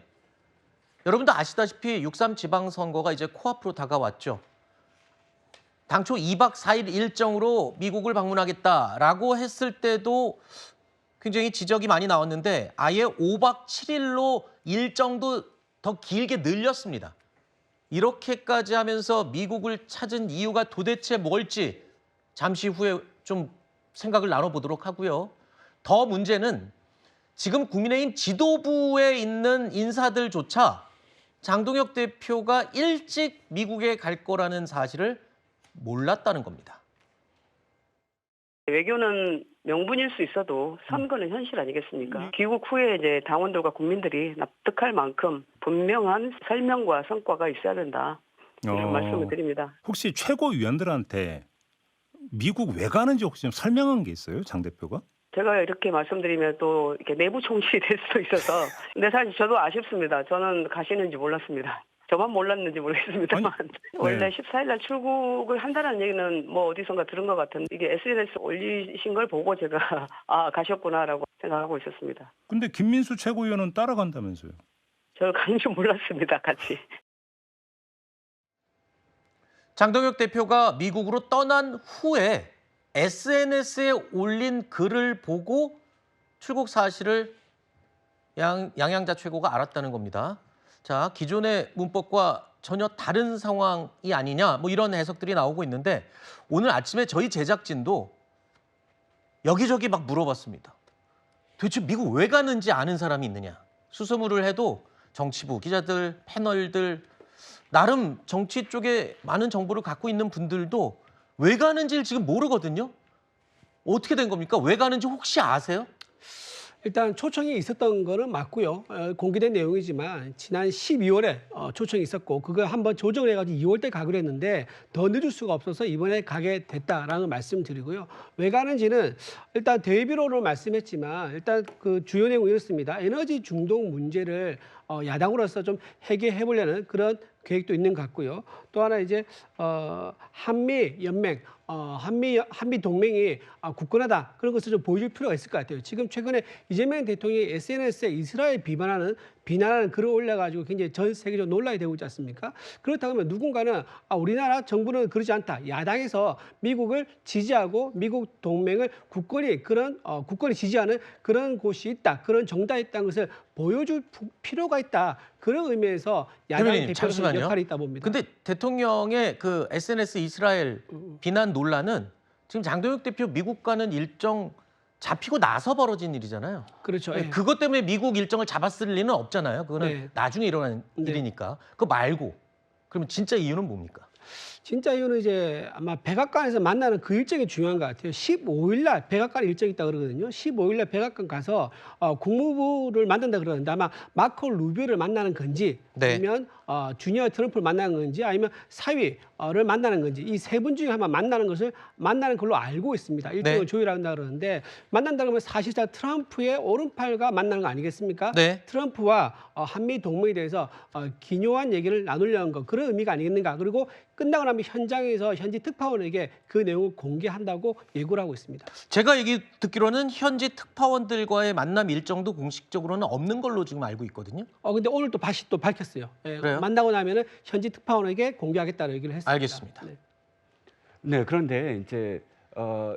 Speaker 12: 여러분도 아시다시피 6.3 지방선거가 이제 코앞으로 다가왔죠. 당초 2박 4일 일정으로 미국을 방문하겠다라고 했을 때도 굉장히 지적이 많이 나왔는데 아예 5박 7일로 일정도 더 길게 늘렸습니다. 이렇게까지 하면서 미국을 찾은 이유가 도대체 뭘지 잠시 후에 좀 생각을 나눠보도록 하고요. 더 문제는 지금 국민의힘 지도부에 있는 인사들조차 장동혁 대표가 일찍 미국에 갈 거라는 사실을 몰랐다는 겁니다.
Speaker 13: 외교는 명분일 수 있어도 선거는 현실 아니겠습니까? 귀국 후에 이제 당원들과 국민들이 납득할 만큼 분명한 설명과 성과가 있어야 된다. 이런 말씀을 드립니다.
Speaker 14: 혹시 최고위원들한테 미국 왜 가는지 혹시 좀 설명한 게 있어요, 장 대표가?
Speaker 13: 제가 이렇게 말씀드리면 또 이렇게 내부 총질이 될 수도 있어서. 근데 사실 저도 아쉽습니다. 저는 가시는지 몰랐습니다. 저만 몰랐는지 모르겠습니다만 원래 14일 날 출국을 한다는 얘기는 뭐 어디선가 들은 것 같은데 이게 SNS 올리신 걸 보고 제가 아 가셨구나라고 생각하고 있었습니다.
Speaker 14: 근데 김민수 최고위원은 따라간다면서요?
Speaker 13: 저 가는 줄 몰랐습니다. 같이.
Speaker 12: 장동혁 대표가 미국으로 떠난 후에 SNS에 올린 글을 보고 출국 사실을 양양자 최고가 알았다는 겁니다. 자, 기존의 문법과 전혀 다른 상황이 아니냐 뭐 이런 해석들이 나오고 있는데 오늘 아침에 저희 제작진도 여기저기 막 물어봤습니다. 도대체 미국 왜 가는지 아는 사람이 있느냐. 수소문을 해도 정치부, 기자들, 패널들 나름 정치 쪽에 많은 정보를 갖고 있는 분들도 왜 가는지를 지금 모르거든요. 어떻게 된 겁니까? 왜 가는지 혹시 아세요?
Speaker 15: 일단 초청이 있었던 거는 맞고요. 공개된 내용이지만 지난 12월에 초청이 있었고 그거 한번 조정을 해가지고 2월 때 가기로 했는데 더 늦을 수가 없어서 이번에 가게 됐다라는 말씀드리고요. 왜 가는지는 일단 대외비로로 말씀했지만 일단 그 주요 내용이 이렇습니다. 에너지 중독 문제를 야당으로서 좀 해결해 보려는 그런 계획도 있는 것 같고요. 또 하나 이제 한미 연맹, 한미 동맹이 굳건하다 그런 것을 좀 보여줄 필요가 있을 것 같아요. 지금 최근에 이재명 대통령이 SNS에 이스라엘 비난하는 글을 올려가지고 굉장히 전 세계적으로 논란이 되고 있지 않습니까? 그렇다고 하면 누군가는 우리나라 정부는 그러지 않다. 야당에서 미국을 지지하고 미국 동맹을 굳건히 지지하는 그런 곳이 있다. 그런 정당이 있다는 것을 보여줄 필요가 있다. 그런 의미에서 야당 대표로서 역할이 있다 봅니다.
Speaker 12: 근데 대통령의 그 SNS 이스라엘 비난 논란은 지금 장동혁 대표 미국 가는 일정 잡히고 나서 벌어진 일이잖아요.
Speaker 15: 그렇죠. 예.
Speaker 12: 그것 때문에 미국 일정을 잡았을 리는 없잖아요. 그거는
Speaker 15: 네.
Speaker 12: 나중에 일어난 일이니까. 그거 말고 그러면 진짜 이유는 뭡니까?
Speaker 15: 진짜 이유는 이제 아마 백악관에서 만나는 그 일정이 중요한 것 같아요. 15일 날 백악관 일정이 있다 그러거든요. 15일 날 백악관 가서 국무부를 만난다 그러는데 아마 마코 루비오를 만나는 건지 아니면 주니어 트럼프를 만나는 건지 아니면 사위를 만나는 건지 이 세 분 중에 한번 만나는 걸로 알고 있습니다. 일정을 조율한다 그러는데 만난다 그러면 사실상 트럼프의 오른팔과 만나는 거 아니겠습니까? 트럼프와 한미 동맹에 대해서 기묘한 얘기를 나누려는 거 그런 의미가 아니겠는가. 그리고 끝나고 나면 현장에서 현지 특파원에게 그 내용을 공개한다고 예고를 하고 있습니다.
Speaker 12: 제가 얘기 듣기로는 현지 특파원들과의 만남 일정도 공식적으로는 없는 걸로 지금 알고 있거든요.
Speaker 15: 근데 오늘 또 다시 또 밝혔어요.
Speaker 12: 그래요?
Speaker 15: 만나고 나면은 현지 특파원에게 공개하겠다는 얘기를 했습니다.
Speaker 12: 알겠습니다.
Speaker 16: 네, 그런데 이제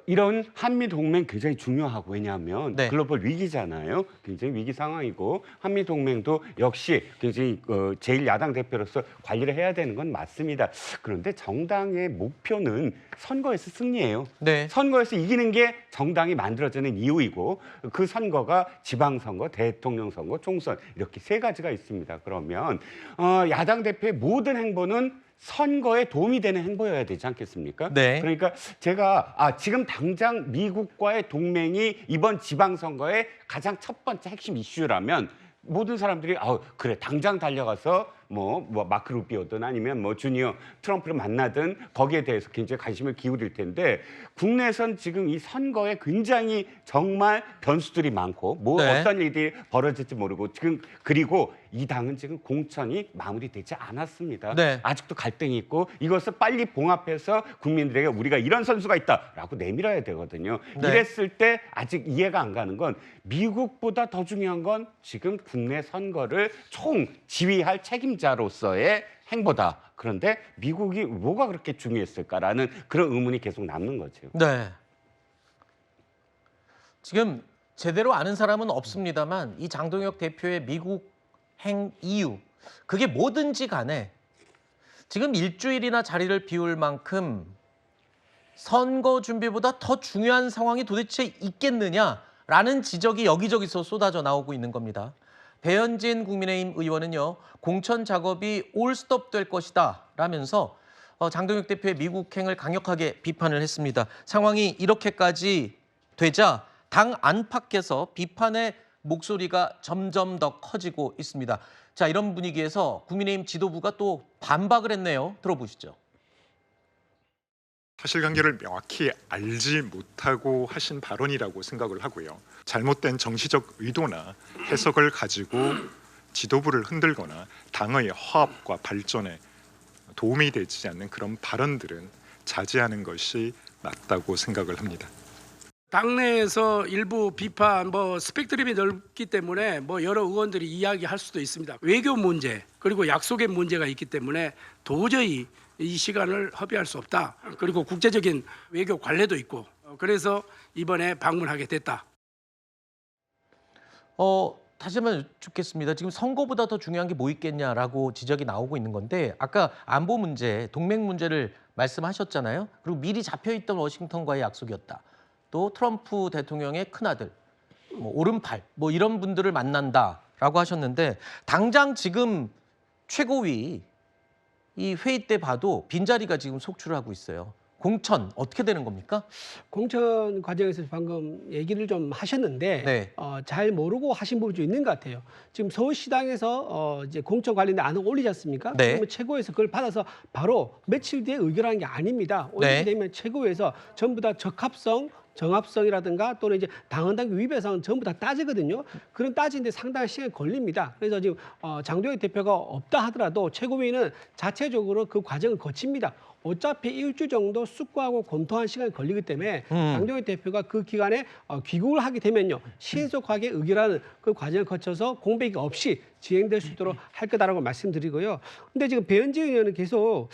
Speaker 16: 이런 한미 동맹 굉장히 중요하고 왜냐하면 글로벌 위기잖아요. 굉장히 위기 상황이고 한미 동맹도 역시 굉장히 제일 야당 대표로서 관리를 해야 되는 건 맞습니다. 그런데 정당의 목표는 선거에서 승리예요. 선거에서 이기는 게 정당이 만들어지는 이유이고 그 선거가 지방선거, 대통령 선거, 총선 이렇게 세 가지가 있습니다. 그러면 야당 대표의 모든 행보는 선거에 도움이 되는 행보여야 되지 않겠습니까? 그러니까 제가 지금 당장 미국과의 동맹이 이번 지방선거의 가장 첫 번째 핵심 이슈라면 모든 사람들이 그래 당장 달려가서 뭐 마크 루비오든 아니면 뭐 주니어 트럼프를 만나든 거기에 대해서 굉장히 관심을 기울일 텐데 국내에선 지금 이 선거에 굉장히 정말 변수들이 많고 어떤 일이 벌어질지 모르고 지금 그리고 이 당은 지금 공천이 마무리되지 않았습니다. 아직도 갈등이 있고 이것을 빨리 봉합해서 국민들에게 우리가 이런 선수가 있다라고 내밀어야 되거든요. 이랬을 때 아직 이해가 안 가는 건 미국보다 더 중요한 건 지금 국내 선거를 총 지휘할 책임자로서의 행보다. 그런데 미국이 뭐가 그렇게 중요했을까라는 그런 의문이 계속 남는 거죠.
Speaker 12: 지금 제대로 아는 사람은 없습니다만 이 장동혁 대표의 미국 행 이유 그게 뭐든지 간에 지금 일주일이나 자리를 비울 만큼 선거 준비보다 더 중요한 상황이 도대체 있겠느냐라는 지적이 여기저기서 쏟아져 나오고 있는 겁니다. 배현진 국민의힘 의원은요. 공천 작업이 올 스톱 될 것이다 라면서 장동혁 대표의 미국행을 강력하게 비판을 했습니다. 상황이 이렇게까지 되자 당 안팎에서 비판의 목소리가 점점 더 커지고 있습니다. 자, 이런 분위기에서 국민의힘 지도부가 또 반박을 했네요. 들어보시죠.
Speaker 17: 사실관계를 명확히 알지 못하고 하신 발언이라고 생각을 하고요. 잘못된 정치적 의도나 해석을 가지고 지도부를 흔들거나 당의 화합과 발전에 도움이 되지 않는 그런 발언들은 자제하는 것이 맞다고 생각을 합니다.
Speaker 18: 당내에서 일부 비판, 스펙트럼이 넓기 때문에 여러 의원들이 이야기할 수도 있습니다. 외교 문제 그리고 약속의 문제가 있기 때문에 도저히 이 시간을 허비할 수 없다. 그리고 국제적인 외교 관례도 있고 그래서 이번에 방문하게 됐다.
Speaker 12: 다시 한번 여쭙겠습니다. 지금 선거보다 더 중요한 게 뭐 있겠냐라고 지적이 나오고 있는 건데 아까 안보 문제, 동맹 문제를 말씀하셨잖아요. 그리고 미리 잡혀있던 워싱턴과의 약속이었다. 또 트럼프 대통령의 큰아들, 오른팔 이런 분들을 만난다라고 하셨는데 당장 지금 최고위 이 회의 때 봐도 빈자리가 지금 속출하고 있어요. 공천 어떻게 되는 겁니까?
Speaker 15: 공천 과정에서 방금 얘기를 좀 하셨는데
Speaker 12: 네.
Speaker 15: 잘 모르고 하신 부분이 좀 있는 것 같아요. 지금 서울시당에서 이제 공천 관련된 안을 올리지 않습니까?
Speaker 12: 네.
Speaker 15: 그러면 최고위에서 그걸 받아서 바로 며칠 뒤에 의결하는 게 아닙니다. 올리게
Speaker 12: 네.
Speaker 15: 되면 최고위에서 전부 다 적합성, 정합성이라든가 또는 이제 당헌당규 위배 사항은 전부 다 따지거든요. 그런 따지는데 상당한 시간이 걸립니다. 그래서 지금 장동혁 대표가 없다 하더라도 최고위는 자체적으로 그 과정을 거칩니다. 어차피 일주 정도 숙고하고 검토한 시간이 걸리기 때문에 장동혁 대표가 그 기간에 귀국을 하게 되면요. 신속하게 의결하는 그 과정을 거쳐서 공백이 없이 진행될 수 있도록 할 거다라고 말씀드리고요. 근데 지금 배현지 의원은 계속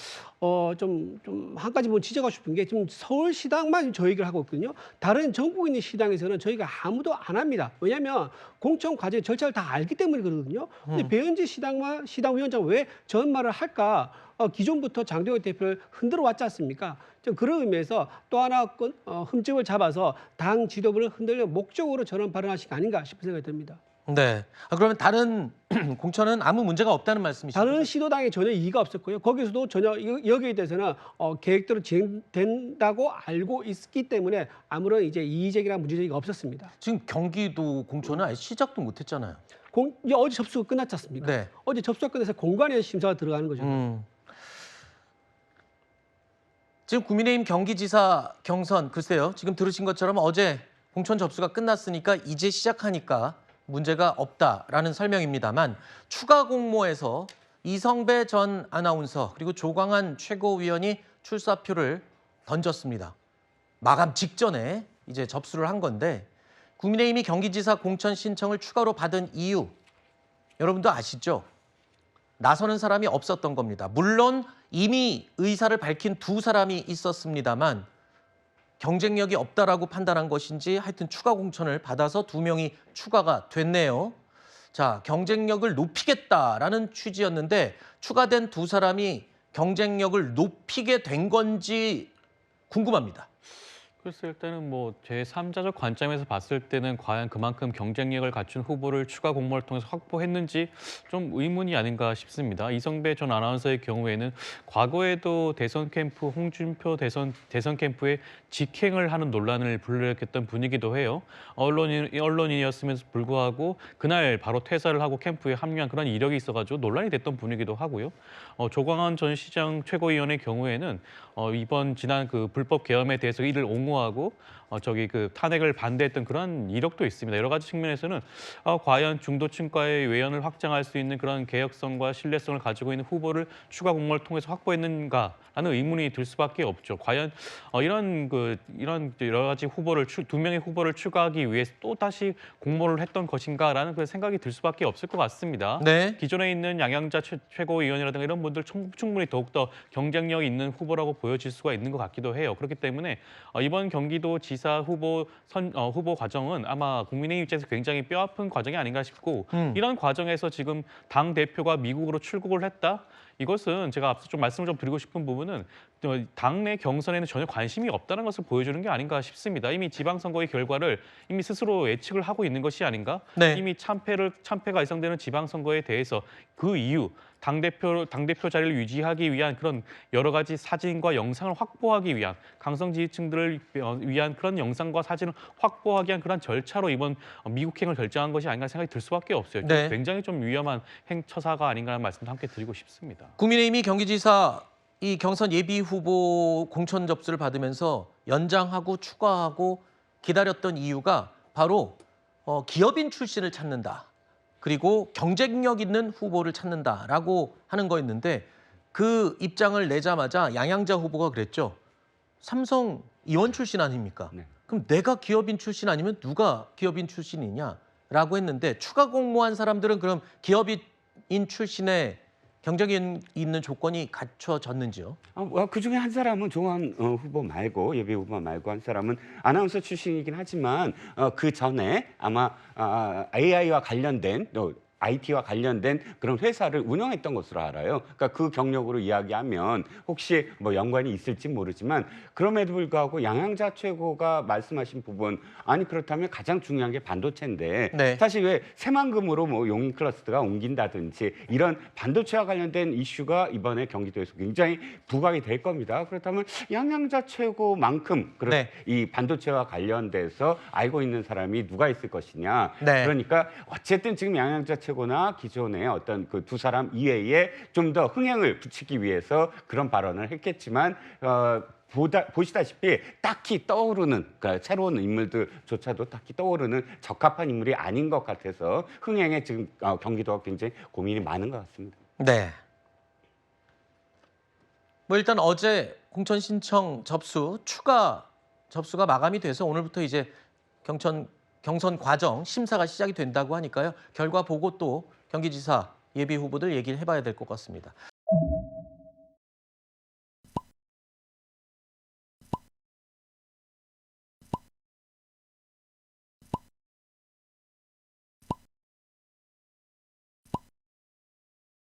Speaker 15: 좀 한 가지 지적하고 싶은 게 지금 서울시당만 저 얘기를 하고 있거든요. 다른 전국에 있는 시당에서는 저희가 아무도 안 합니다. 왜냐하면 공천 과정 절차를 다 알기 때문에 그러거든요. 근데 배현지 시당만 시당 위원장 왜 저런 말을 할까? 기존부터 장동혁 대표를 흔들어 왔지 않습니까? 좀 그런 의미에서 또 하나 흠집을 잡아서 당 지도부를 흔들려 목적으로 저런 발언하신 거 아닌가 싶은 생각이 듭니다.
Speaker 12: 네. 그러면 다른 공천은 아무 문제가 없다는 말씀이시죠?
Speaker 15: 다른 시도당에 전혀 이의가 없었고요. 거기서도 전혀 여기에 대해서는 계획대로 진행된다고 알고 있기 때문에 아무런 이제 이의제기나 문제제기가 없었습니다.
Speaker 12: 지금 경기도 공천은 아예 시작도 못했잖아요.
Speaker 15: 어제 접수가 끝났지 않습니까?
Speaker 12: 네.
Speaker 15: 어제 접수가 끝나서 공관위 심사가 들어가는 거죠.
Speaker 12: 지금 국민의힘 경기지사 경선 글쎄요. 지금 들으신 것처럼 어제 공천 접수가 끝났으니까 이제 시작하니까 문제가 없다라는 설명입니다만 추가 공모에서 이성배 전 아나운서 그리고 조광한 최고위원이 출사표를 던졌습니다. 마감 직전에 이제 접수를 한 건데 국민의힘이 경기지사 공천 신청을 추가로 받은 이유 여러분도 아시죠? 나서는 사람이 없었던 겁니다. 물론 이미 의사를 밝힌 두 사람이 있었습니다만 경쟁력이 없다라고 판단한 것인지 하여튼 추가 공천을 받아서 2명이 추가가 됐네요. 자, 경쟁력을 높이겠다라는 취지였는데 추가된 두 사람이 경쟁력을 높이게 된 건지 궁금합니다.
Speaker 19: 글쎄 일단은 제3자적 관점에서 봤을 때는 과연 그만큼 경쟁력을 갖춘 후보를 추가 공모를 통해서 확보했는지 좀 의문이 아닌가 싶습니다. 이성배 전 아나운서의 경우에는 과거에도 대선 캠프 홍준표 대선 캠프에 직행을 하는 논란을 불러일으켰던 분이기도 해요. 언론인이었음에도 불구하고 그날 바로 퇴사를 하고 캠프에 합류한 그런 이력이 있어가지고 논란이 됐던 분이기도 하고요. 조광한 전 시장 최고위원의 경우에는 이번 지난 그 불법 계엄에 대해서 이를 옹호하고 탄핵을 반대했던 그런 이력도 있습니다. 여러 가지 측면에서는 과연 중도층과의 외연을 확장할 수 있는 그런 개혁성과 신뢰성을 가지고 있는 후보를 추가 공모를 통해서 확보했는가라는 의문이 들 수밖에 없죠. 과연 이런 여러 가지 후보를 2명의 후보를 추가하기 위해서 또 다시 공모를 했던 것인가라는 그런 생각이 들 수밖에 없을 것 같습니다.
Speaker 12: 네.
Speaker 19: 기존에 있는 양양자 최고위원이라든가 이런 분들 충분히 더욱더 경쟁력 있는 후보라고 보여질 수가 있는 것 같기도 해요. 그렇기 때문에 이번 경기도 지사 후보 과정은 아마 국민의힘 입장에서 굉장히 뼈아픈 과정이 아닌가 싶고 이런 과정에서 지금 당 대표가 미국으로 출국을 했다. 이것은 제가 앞서 좀 말씀을 좀 드리고 싶은 부분은 당내 경선에는 전혀 관심이 없다는 것을 보여주는 게 아닌가 싶습니다. 이미 지방선거의 결과를 이미 스스로 예측을 하고 있는 것이 아닌가?
Speaker 12: 네.
Speaker 19: 이미 참패가 예상되는 지방선거에 대해서 그 이유 당대표 자리를 유지하기 위한 그런 여러 가지 사진과 영상을 확보하기 위한 강성 지지층들을 위한 그런 영상과 사진을 확보하기 위한 그런 절차로 이번 미국행을 결정한 것이 아닌가 생각이 들 수밖에 없어요.
Speaker 12: 네.
Speaker 19: 굉장히 좀 위험한 처사가 아닌가라는 말씀도 함께 드리고 싶습니다.
Speaker 12: 국민의힘이 경기지사 이 경선 예비 후보 공천 접수를 받으면서 연장하고 추가하고 기다렸던 이유가 바로 기업인 출신을 찾는다. 그리고 경쟁력 있는 후보를 찾는다라고 하는 거였는데 그 입장을 내자마자 양양자 후보가 그랬죠. 삼성 이원 출신 아닙니까?
Speaker 16: 네.
Speaker 12: 그럼 내가 기업인 출신 아니면 누가 기업인 출신이냐라고 했는데 추가 공모한 사람들은 그럼 기업인 출신의 경쟁력 있는 조건이 갖춰졌는지요?
Speaker 16: 그중에 한 사람은 조한 후보 말고 예비 후보 말고 한 사람은 아나운서 출신이긴 하지만 그 전에 아마 AI와 관련된 IT와 관련된 그런 회사를 운영했던 것으로 알아요. 그러니까 그 경력으로 이야기하면 혹시 뭐 연관이 있을지 모르지만 그럼에도 불구하고 양양자 최고가 말씀하신 부분 아니 그렇다면 가장 중요한 게 반도체인데
Speaker 12: 네.
Speaker 16: 사실 왜 새만금으로 뭐 용인 클러스터가 옮긴다든지 이런 반도체와 관련된 이슈가 이번에 경기도에서 굉장히 부각이 될 겁니다. 그렇다면 양양자 최고만큼
Speaker 12: 네.
Speaker 16: 이 반도체와 관련돼서 알고 있는 사람이 누가 있을 것이냐.
Speaker 12: 네.
Speaker 16: 그러니까 어쨌든 지금 양양자 최고나 기존의 어떤 그 두 사람 이외에 좀 더 흥행을 붙이기 위해서 그런 발언을 했겠지만 보시다시피 딱히 떠오르는 그러니까 새로운 인물들조차도 딱히 떠오르는 적합한 인물이 아닌 것 같아서 흥행에 지금 경기도가 굉장히 고민이 많은 것 같습니다.
Speaker 12: 네. 뭐 일단 어제 공천 신청 추가 접수가 마감이 돼서 오늘부터 이제 경선 과정 심사가 시작이 된다고 하니까요. 결과 보고 또 경기지사 예비 후보들 얘기를 해봐야 될 것 같습니다.